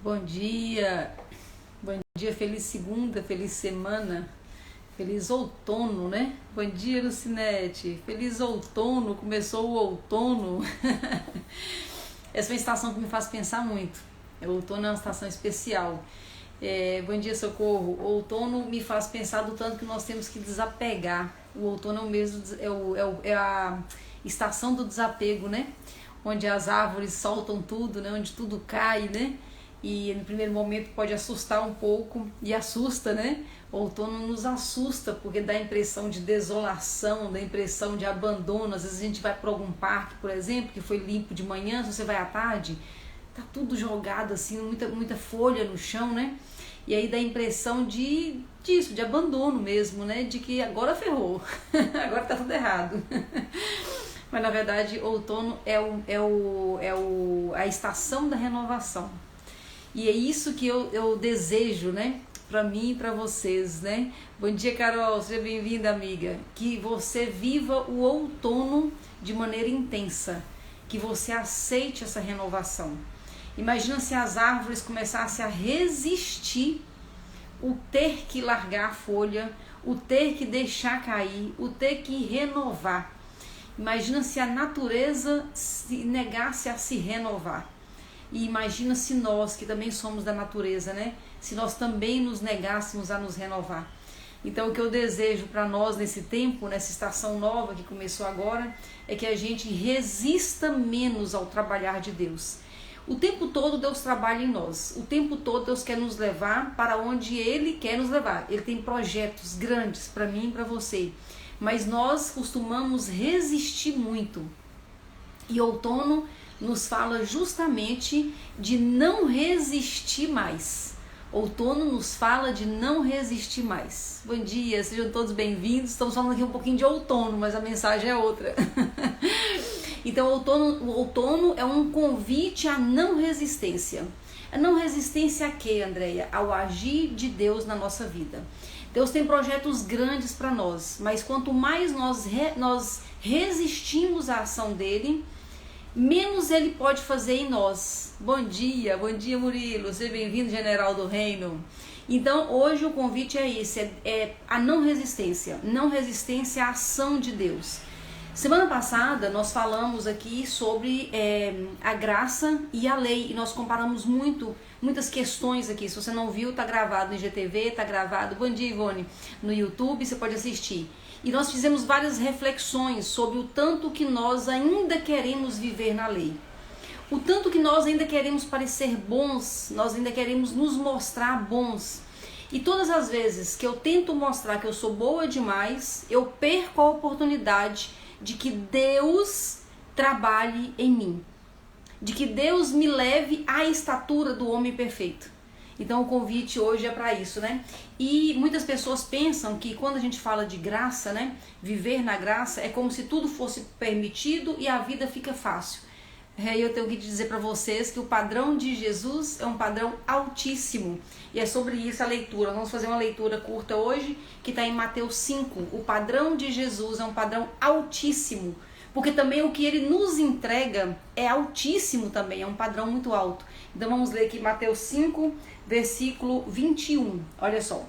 Bom dia, feliz segunda, feliz semana, feliz outono, né? Bom dia, Lucinete, feliz outono, começou o outono. Essa é uma estação que me faz pensar muito, o outono é uma estação especial. Bom dia, Socorro. O outono me faz pensar do tanto que nós temos que desapegar. O outono é o mesmo, é a estação do desapego, né? Onde as árvores soltam tudo, né? Onde tudo cai, né? E no primeiro momento pode assustar um pouco, e assusta, né? O outono nos assusta porque dá a impressão de desolação, dá a impressão de abandono. Às vezes a gente vai para algum parque, por exemplo, que foi limpo de manhã, se você vai à tarde, tá tudo jogado assim, muita folha no chão, né? E aí dá a impressão de abandono mesmo, né? De que agora ferrou, agora tá tudo errado. Mas na verdade outono é a estação da renovação. E é isso que eu desejo, né? Pra mim e pra vocês, né? Bom dia, Carol, seja bem-vinda, amiga. Que você viva o outono de maneira intensa, que você aceite essa renovação. Imagina se as árvores começassem a resistir o ter que largar a folha, o ter que deixar cair, o ter que renovar. Imagina se a natureza se negasse a se renovar. E imagina se nós, que também somos da natureza, né? Se nós também nos negássemos a nos renovar. Então o que eu desejo para nós nesse tempo, nessa estação nova que começou agora, é que a gente resista menos ao trabalhar de Deus. O tempo todo Deus trabalha em nós. O tempo todo Deus quer nos levar para onde Ele quer nos levar. Ele tem projetos grandes para mim e para você. Mas nós costumamos resistir muito. E outono nos fala justamente de não resistir mais. Outono nos fala de não resistir mais. Bom dia, sejam todos bem-vindos. Estamos falando aqui um pouquinho de outono, mas a mensagem é outra. Então, o outono é um convite à não resistência. A não resistência a quê, Andréia? Ao agir de Deus na nossa vida. Deus tem projetos grandes para nós, mas quanto mais nós resistimos à ação dele, menos ele pode fazer em nós. Bom dia Murilo, seja bem-vindo, General do Reino. Então hoje o convite é esse, é a não resistência à ação de Deus. Semana passada nós falamos aqui sobre a graça e a lei, e nós comparamos muitas questões aqui. Se você não viu, tá gravado no IGTV, tá gravado, bom dia Ivone, no YouTube, você pode assistir. E nós fizemos várias reflexões sobre o tanto que nós ainda queremos viver na lei. O tanto que nós ainda queremos parecer bons, nós ainda queremos nos mostrar bons. E todas as vezes que eu tento mostrar que eu sou boa demais, eu perco a oportunidade de que Deus trabalhe em mim. De que Deus me leve à estatura do homem perfeito. Então o convite hoje é para isso, né? E muitas pessoas pensam que quando a gente fala de graça, né? Viver na graça é como se tudo fosse permitido e a vida fica fácil. Eu tenho que dizer para vocês que o padrão de Jesus é um padrão altíssimo. E é sobre isso a leitura. Vamos fazer uma leitura curta hoje que está em Mateus 5. O padrão de Jesus é um padrão altíssimo. Porque também o que ele nos entrega é altíssimo também, é um padrão muito alto. Então vamos ler aqui Mateus 5, versículo 21. Olha só.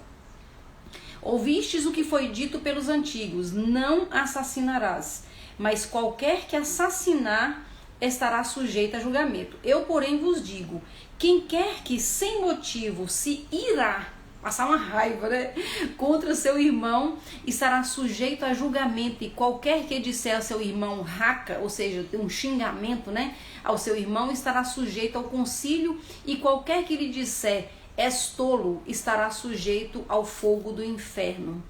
Ouvistes o que foi dito pelos antigos, não assassinarás, mas qualquer que assassinar estará sujeito a julgamento. Eu, porém, vos digo, quem quer que sem motivo se irá, passar uma raiva, né, contra seu irmão, estará sujeito a julgamento. E qualquer que disser ao seu irmão raca, ou seja, um xingamento, né, ao seu irmão, estará sujeito ao concílio. E qualquer que lhe disser és tolo, estará sujeito ao fogo do inferno.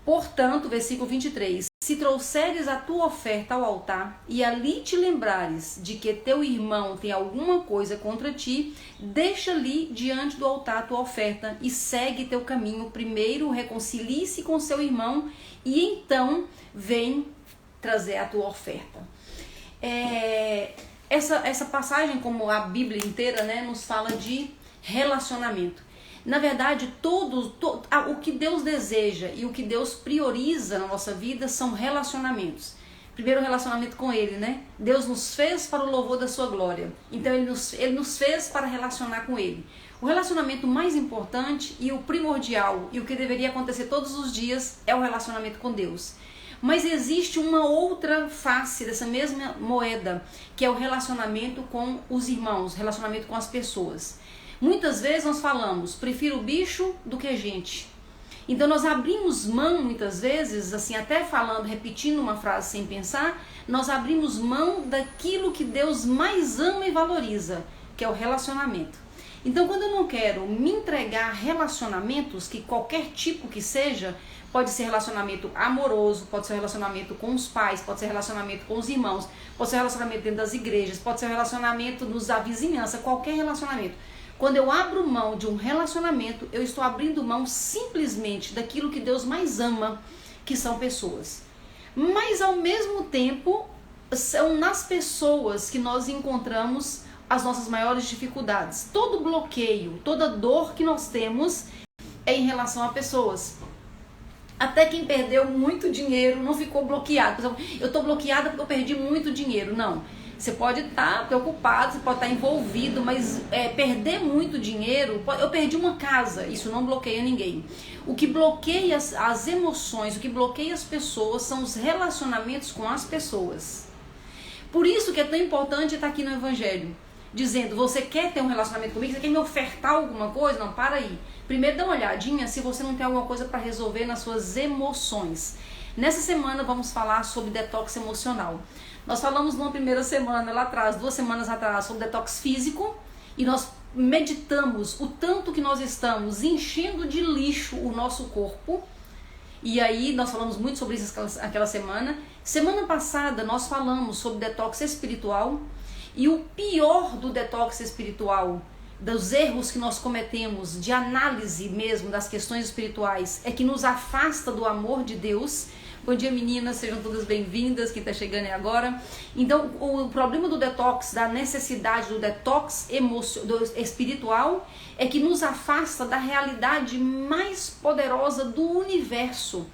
Portanto, versículo 23, se trouxeres a tua oferta ao altar e ali te lembrares de que teu irmão tem alguma coisa contra ti, deixa ali diante do altar a tua oferta e segue teu caminho. Primeiro reconcilie-se com seu irmão e então vem trazer a tua oferta. Essa passagem, como a Bíblia inteira, né, nos fala de relacionamento. Na verdade, o que Deus deseja e o que Deus prioriza na nossa vida são relacionamentos. Primeiro, o relacionamento com Ele, né? Deus nos fez para o louvor da sua glória. Então, Ele nos fez para relacionar com Ele. O relacionamento mais importante e o primordial e o que deveria acontecer todos os dias é o relacionamento com Deus. Mas existe uma outra face dessa mesma moeda, que é o relacionamento com os irmãos, relacionamento com as pessoas. Muitas vezes nós falamos, prefiro bicho do que gente. Então nós abrimos mão, muitas vezes, assim, até falando, repetindo uma frase sem pensar, nós abrimos mão daquilo que Deus mais ama e valoriza, que é o relacionamento. Então, quando eu não quero me entregar a relacionamentos, que qualquer tipo que seja, pode ser relacionamento amoroso, pode ser relacionamento com os pais, pode ser relacionamento com os irmãos, pode ser relacionamento dentro das igrejas, pode ser relacionamento da vizinhança, qualquer relacionamento. Quando eu abro mão de um relacionamento, eu estou abrindo mão simplesmente daquilo que Deus mais ama, que são pessoas. Mas, ao mesmo tempo, são nas pessoas que nós encontramos as nossas maiores dificuldades. Todo bloqueio, toda dor que nós temos é em relação a pessoas. Até quem perdeu muito dinheiro não ficou bloqueado. Por exemplo, eu estou bloqueada porque eu perdi muito dinheiro. Não. Você pode estar preocupado, você pode estar envolvido, mas perder muito dinheiro, eu perdi uma casa, isso não bloqueia ninguém. O que bloqueia as emoções, o que bloqueia as pessoas são os relacionamentos com as pessoas. Por isso que é tão importante estar aqui no Evangelho, dizendo, você quer ter um relacionamento comigo, você quer me ofertar alguma coisa? Não, para aí. Primeiro dá uma olhadinha se você não tem alguma coisa para resolver nas suas emoções. Nessa semana vamos falar sobre detox emocional. Nós falamos numa primeira semana lá atrás, 2 semanas atrás, sobre detox físico, e nós meditamos o tanto que nós estamos enchendo de lixo o nosso corpo. E aí nós falamos muito sobre isso aquela semana. Semana passada nós falamos sobre detox espiritual, e o pior do detox espiritual, dos erros que nós cometemos de análise mesmo das questões espirituais, é que nos afasta do amor de Deus. Bom dia, meninas, sejam todas bem-vindas, quem está chegando é agora. Então, o problema do detox, da necessidade do detox espiritual, é que nos afasta da realidade mais poderosa do universo,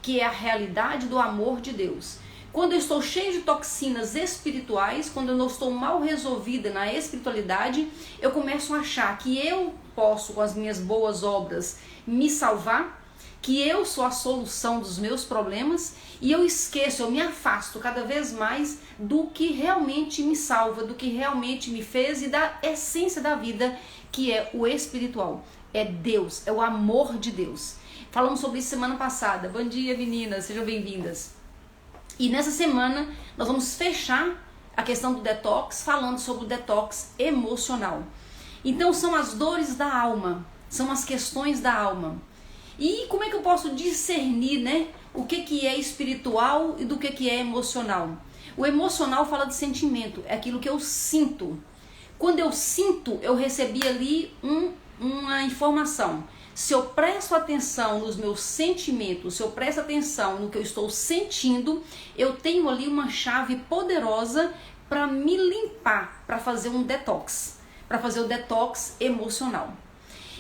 que é a realidade do amor de Deus. Quando eu estou cheio de toxinas espirituais, quando eu não estou mal resolvida na espiritualidade, eu começo a achar que eu posso, com as minhas boas obras, me salvar, que eu sou a solução dos meus problemas, e eu esqueço, eu me afasto cada vez mais do que realmente me salva, do que realmente me fez e da essência da vida, que é o espiritual. É Deus, é o amor de Deus. Falamos sobre isso semana passada. Bom dia, meninas, sejam bem-vindas. E nessa semana nós vamos fechar a questão do detox falando sobre o detox emocional. Então são as dores da alma, são as questões da alma. E como é que eu posso discernir, né, o que é espiritual e do que é emocional? O emocional fala de sentimento, é aquilo que eu sinto. Quando eu sinto, eu recebi ali uma informação. Se eu presto atenção nos meus sentimentos, se eu presto atenção no que eu estou sentindo, eu tenho ali uma chave poderosa para me limpar, para fazer um detox, para fazer o detox emocional.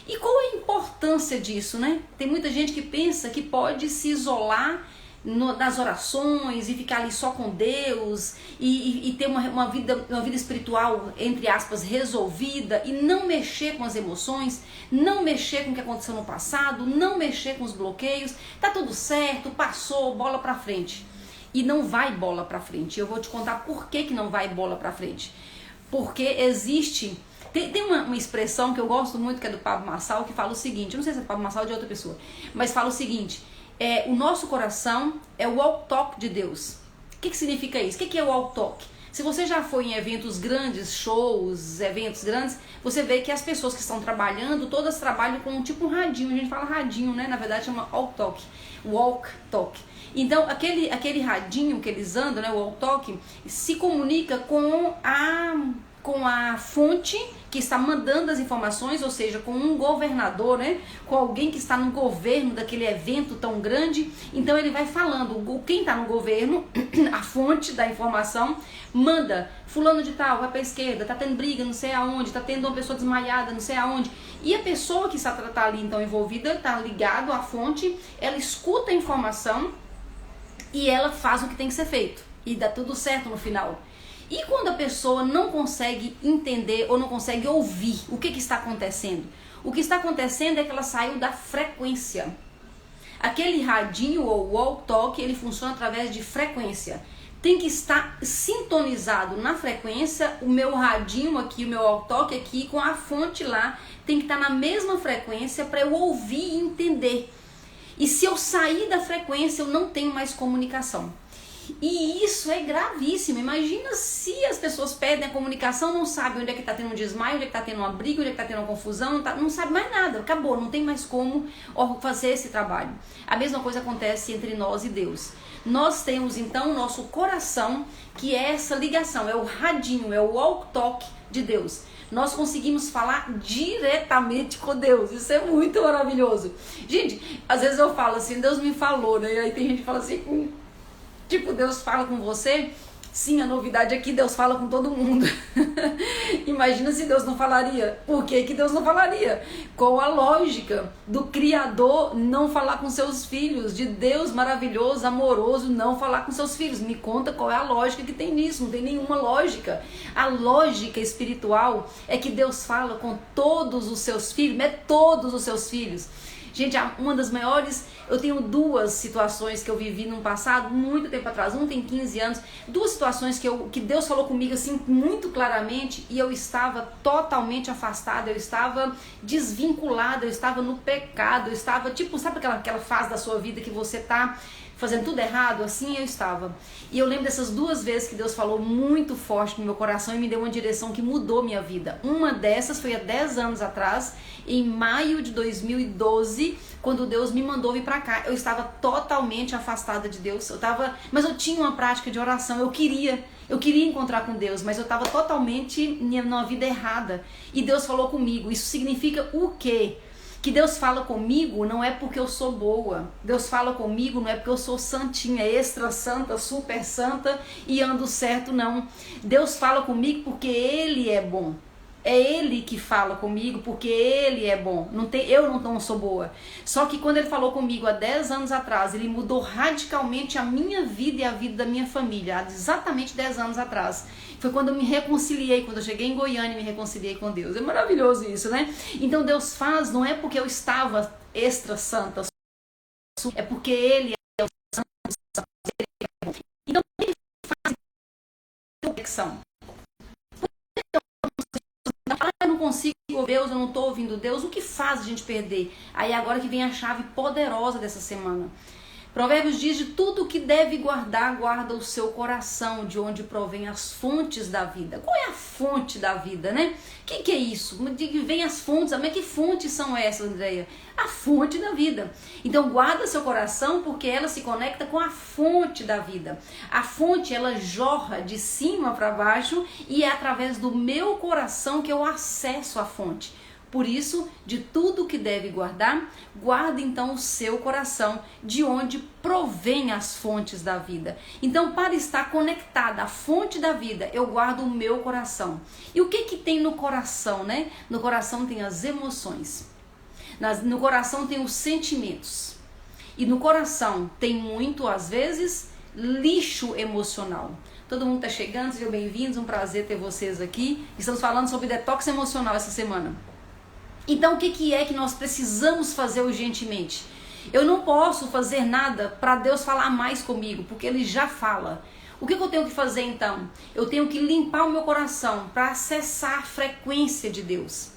E qual é a importância disso, né? Tem muita gente que pensa que pode se isolar nas orações e ficar ali só com Deus e ter uma vida espiritual, entre aspas, resolvida, e não mexer com as emoções, não mexer com o que aconteceu no passado, não mexer com os bloqueios, tá tudo certo, passou, bola pra frente. E não vai bola pra frente. Eu vou te contar por que não vai bola pra frente. Porque existe... Tem uma expressão que eu gosto muito, que é do Pablo Marçal, que fala o seguinte, eu não sei se é do Pablo Marçal ou de outra pessoa, mas fala o seguinte: o nosso coração é o walk-talk de Deus. O que significa isso? O que é o walk-talk? Se você já foi em eventos grandes, shows, eventos grandes, você vê que as pessoas que estão trabalhando, todas trabalham com tipo um radinho, a gente fala radinho, né? Na verdade chama walk-talk, walk-talk. Então aquele radinho que eles andam, né, o walk-talk, se comunica com a fonte que está mandando as informações, ou seja, com um governador, né? Com alguém que está no governo daquele evento tão grande. Então ele vai falando, quem está no governo, a fonte da informação, manda, fulano de tal, vai para a esquerda, tá tendo briga não sei aonde, tá tendo uma pessoa desmaiada não sei aonde. E a pessoa que está ali então envolvida, está ligado à fonte, ela escuta a informação e ela faz o que tem que ser feito. e dá tudo certo no final. E quando a pessoa não consegue entender ou não consegue ouvir o que está acontecendo? O que está acontecendo é que ela saiu da frequência. Aquele radinho ou walk-talk, ele funciona através de frequência. Tem que estar sintonizado na frequência, o meu radinho aqui, o meu walk-talk aqui, com a fonte lá, tem que estar na mesma frequência para eu ouvir e entender. E se eu sair da frequência, eu não tenho mais comunicação. E isso é gravíssimo. Imagina se as pessoas perdem a comunicação, não sabem onde é que está tendo um desmaio, onde é que está tendo uma briga, onde é que está tendo uma confusão, não sabe mais nada, acabou, não tem mais como fazer esse trabalho. A mesma coisa acontece entre nós e Deus. Nós temos então o nosso coração, que é essa ligação, é o radinho, é o walk-talk de Deus. Nós conseguimos falar diretamente com Deus. Isso é muito maravilhoso. Gente, às vezes eu falo assim, Deus me falou, né? E aí tem gente que fala assim, tipo, Deus fala com você? Sim, a novidade é que Deus fala com todo mundo. Imagina se Deus não falaria. Por que Deus não falaria? Qual a lógica do Criador não falar com seus filhos? De Deus maravilhoso, amoroso, não falar com seus filhos? Me conta qual é a lógica que tem nisso. Não tem nenhuma lógica. A lógica espiritual é que Deus fala com todos os seus filhos, mas todos os seus filhos. Gente, uma das maiores, eu tenho duas situações que eu vivi no passado, muito tempo atrás, um tem 15 anos, duas situações que Deus falou comigo assim muito claramente e eu estava totalmente afastada, eu estava desvinculada, eu estava no pecado, eu estava tipo, sabe aquela fase da sua vida que você tá fazendo tudo errado? Assim eu estava. E eu lembro dessas duas vezes que Deus falou muito forte no meu coração e me deu uma direção que mudou minha vida. Uma dessas foi há 10 anos atrás, em maio de 2012, quando Deus me mandou vir pra cá. Eu estava totalmente afastada de Deus, mas eu tinha uma prática de oração, eu queria encontrar com Deus, mas eu estava totalmente numa vida errada. E Deus falou comigo. Isso significa o quê? Que Deus fala comigo não é porque eu sou boa. Deus fala comigo não é porque eu sou santinha, extra santa, super santa e ando certo, não. Deus fala comigo porque Ele é bom. É Ele que fala comigo porque Ele é bom. Eu não sou boa. Só que quando Ele falou comigo há 10 anos atrás, Ele mudou radicalmente a minha vida e a vida da minha família. Há exatamente 10 anos atrás. Foi quando eu me reconciliei, quando eu cheguei em Goiânia e me reconciliei com Deus. É maravilhoso isso, né? Então Deus faz, não é porque eu estava extra santa, é porque Ele é o santo, Ele é bom. Então Ele faz conexão. Eu não consigo ouvir Deus, eu não estou ouvindo Deus. O que faz a gente perder? Aí agora que vem a chave poderosa dessa semana. Provérbios diz: de tudo que deve guardar, guarda o seu coração, de onde provém as fontes da vida. Qual é a fonte da vida, né? O que é isso? De que vem as fontes? Mas que fontes são essas, Andréia? A fonte da vida. Então guarda seu coração, porque ela se conecta com a fonte da vida. A fonte, ela jorra de cima para baixo e é através do meu coração que eu acesso a fonte. Por isso, de tudo que deve guardar, guarda então o seu coração, de onde provém as fontes da vida. Então, para estar conectada à fonte da vida, eu guardo o meu coração. E o que tem no coração, né? No coração tem as emoções. No coração tem os sentimentos. E no coração tem muito, às vezes, lixo emocional. Todo mundo está chegando, sejam bem-vindos, um prazer ter vocês aqui. Estamos falando sobre detox emocional essa semana. Então, o que é que nós precisamos fazer urgentemente? Eu não posso fazer nada para Deus falar mais comigo, porque Ele já fala. O que eu tenho que fazer então? Eu tenho que limpar o meu coração para acessar a frequência de Deus.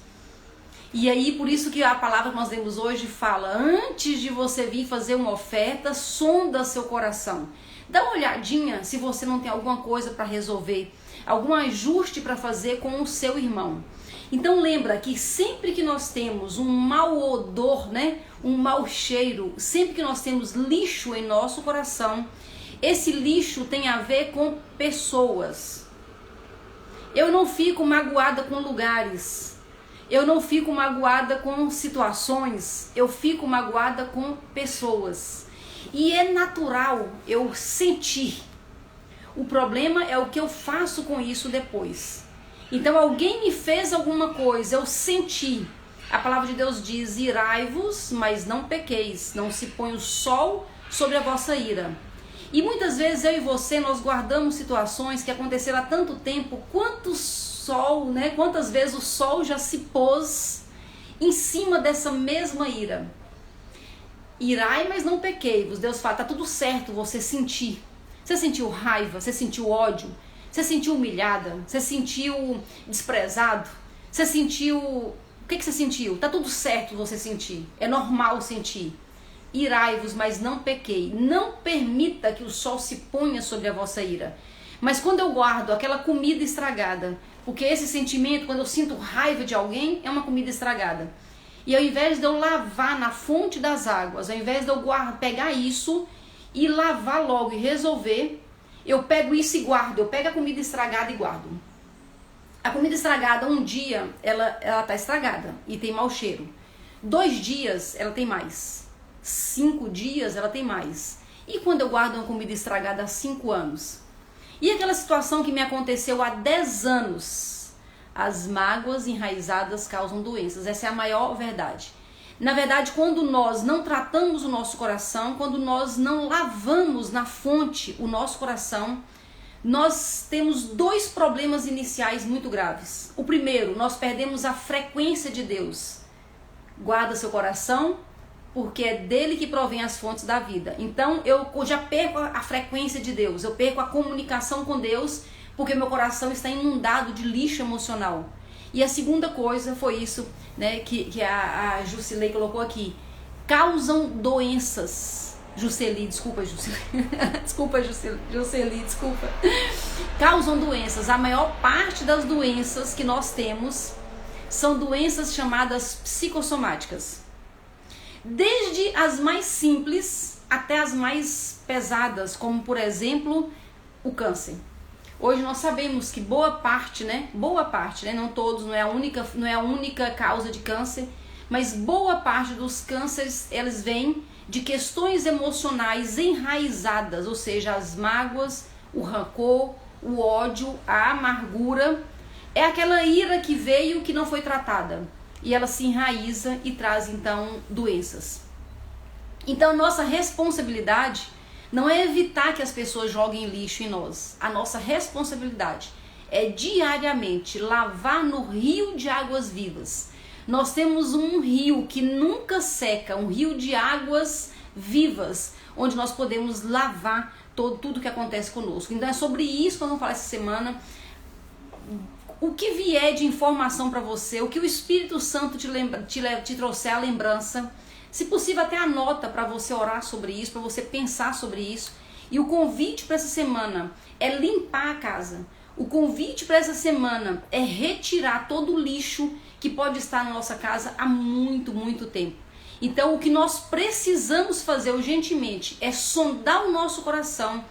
E aí, por isso que a palavra que nós lemos hoje fala: antes de você vir fazer uma oferta, sonda seu coração. Dá uma olhadinha se você não tem alguma coisa para resolver, algum ajuste para fazer com o seu irmão. Então lembra que sempre que nós temos um mau odor, né, um mau cheiro, sempre que nós temos lixo em nosso coração, esse lixo tem a ver com pessoas. Eu não fico magoada com lugares, eu não fico magoada com situações, eu fico magoada com pessoas. E é natural eu sentir. O problema é o que eu faço com isso depois. Então alguém me fez alguma coisa, eu senti. A palavra de Deus diz: irai-vos, mas não pequeis, não se põe o sol sobre a vossa ira. E muitas vezes eu e você, nós guardamos situações que aconteceram há tanto tempo, quanto sol, né? Quantas vezes o sol já se pôs em cima dessa mesma ira. Irai, mas não pequei-vos. Deus fala, tá tudo certo você sentir. Você sentiu raiva, você sentiu ódio, você sentiu humilhada, você sentiu desprezado, você sentiu... O que você sentiu? Tá tudo certo você sentir, é normal sentir. Irai-vos, mas não pequei. Não permita que o sol se ponha sobre a vossa ira. Mas quando eu guardo aquela comida estragada, porque esse sentimento, quando eu sinto raiva de alguém, é uma comida estragada. E ao invés de eu lavar na fonte das águas, ao invés de eu pegar isso e lavar logo e resolver, eu pego isso e guardo. Eu pego a comida estragada e guardo. A comida estragada, um dia, ela tá estragada e tem mau cheiro. 2 dias, ela tem mais. 5 dias, ela tem mais. E quando eu guardo uma comida estragada há 5 anos? E aquela situação que me aconteceu há 10 anos? As mágoas enraizadas causam doenças. Essa é a maior verdade. Na verdade, quando nós não tratamos o nosso coração, quando nós não lavamos na fonte o nosso coração, nós temos 2 problemas iniciais muito graves. O primeiro, nós perdemos a frequência de Deus. Guarda seu coração, porque é dele que provém as fontes da vida. Então eu já perco a frequência de Deus, eu perco a comunicação com Deus, porque meu coração está inundado de lixo emocional. E a segunda coisa foi isso, né, que a Jusilei colocou aqui. Causam doenças. Jusceli, desculpa, Jusceli. Desculpa, Jusceli, desculpa. Causam doenças. A maior parte das doenças que nós temos são doenças chamadas psicossomáticas. Desde as mais simples até as mais pesadas, como por exemplo, o câncer. Hoje nós sabemos que boa parte, não todos, não é a única causa de câncer, mas boa parte dos cânceres, eles vêm de questões emocionais enraizadas, ou seja, as mágoas, o rancor, o ódio, a amargura, é aquela ira que veio que não foi tratada. E ela se enraiza e traz então doenças. Então nossa responsabilidade não é evitar que as pessoas joguem lixo em nós. A nossa responsabilidade é diariamente lavar no rio de águas vivas. Nós temos um rio que nunca seca, um rio de águas vivas, onde nós podemos lavar tudo que acontece conosco. Então é sobre isso que nós vamos falar essa semana. O que vier de informação para você, o que o Espírito Santo te trouxer à lembrança, se possível até anota para você orar sobre isso, para você pensar sobre isso. E o convite para essa semana é limpar a casa. O convite para essa semana é retirar todo o lixo que pode estar na nossa casa há muito, muito tempo. Então o que nós precisamos fazer urgentemente é sondar o nosso coração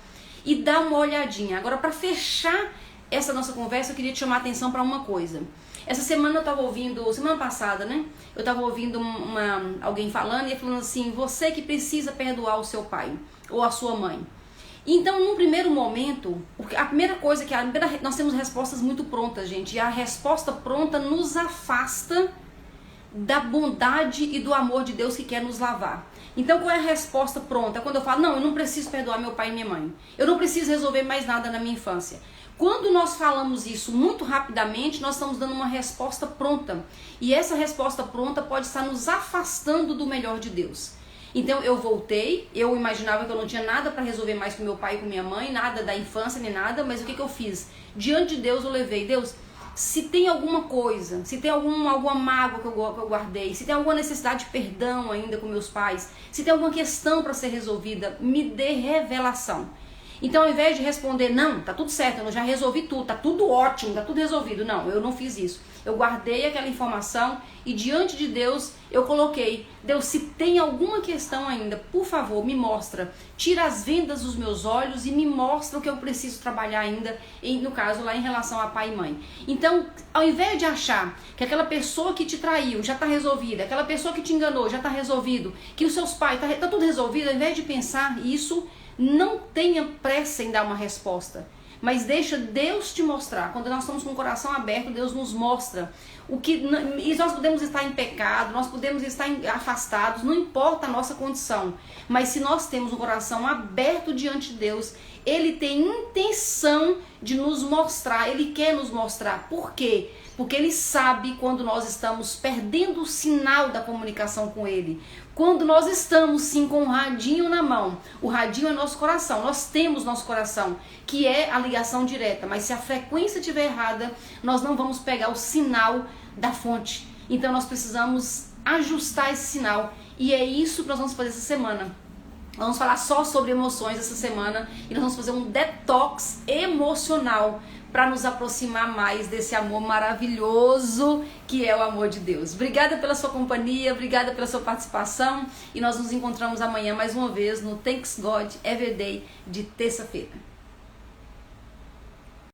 e dar uma olhadinha. Agora, para fechar essa nossa conversa, eu queria te chamar a atenção para uma coisa. Essa semana eu estava ouvindo, semana passada, né? Eu estava ouvindo alguém falando e falando assim, você que precisa perdoar o seu pai ou a sua mãe. Então, num primeiro momento, a primeira coisa que nós temos respostas muito prontas, gente. E a resposta pronta nos afasta da bondade e do amor de Deus que quer nos lavar. Então, qual é a resposta pronta? Quando eu falo, não, eu não preciso perdoar meu pai e minha mãe. Eu não preciso resolver mais nada na minha infância. Quando nós falamos isso muito rapidamente, nós estamos dando uma resposta pronta. E essa resposta pronta pode estar nos afastando do melhor de Deus. Então eu voltei, eu imaginava que eu não tinha nada para resolver mais com meu pai e com minha mãe, nada da infância nem nada, mas o que eu fiz? Diante de Deus eu levei, Deus, se tem alguma coisa, se tem alguma mágoa que eu guardei, se tem alguma necessidade de perdão ainda com meus pais, se tem alguma questão para ser resolvida, me dê revelação. Então, ao invés de responder, não, tá tudo certo, eu já resolvi tudo, tá tudo ótimo, tá tudo resolvido. Não, eu não fiz isso. Eu guardei aquela informação e diante de Deus eu coloquei, Deus, se tem alguma questão ainda, por favor, me mostra. Tira as vendas dos meus olhos e me mostra o que eu preciso trabalhar ainda, no caso lá em relação a pai e mãe. Então, ao invés de achar que aquela pessoa que te traiu já tá resolvida, aquela pessoa que te enganou já tá resolvido, que os seus pais tá tudo resolvido, ao invés de pensar isso, não tenha pressa em dar uma resposta. mas deixa Deus te mostrar. Quando nós estamos com o coração aberto, Deus nos mostra o que, e nós podemos estar em pecado, nós podemos estar afastados, não importa a nossa condição, mas se nós temos um coração aberto diante de Deus, Ele tem intenção de nos mostrar, Ele quer nos mostrar. Por quê? Porque Ele sabe quando nós estamos perdendo o sinal da comunicação com Ele. Quando nós estamos sim com o radinho na mão, o radinho é nosso coração, nós temos nosso coração, que é a ligação direta, mas se a frequência estiver errada, nós não vamos pegar o sinal da fonte. Então nós precisamos ajustar esse sinal, e é isso que nós vamos fazer essa semana. Vamos falar só sobre emoções essa semana, e nós vamos fazer um detox emocional para nos aproximar mais desse amor maravilhoso que é o amor de Deus. Obrigada pela sua companhia, obrigada pela sua participação, e nós nos encontramos amanhã mais uma vez no Thanks God Every Day de terça-feira.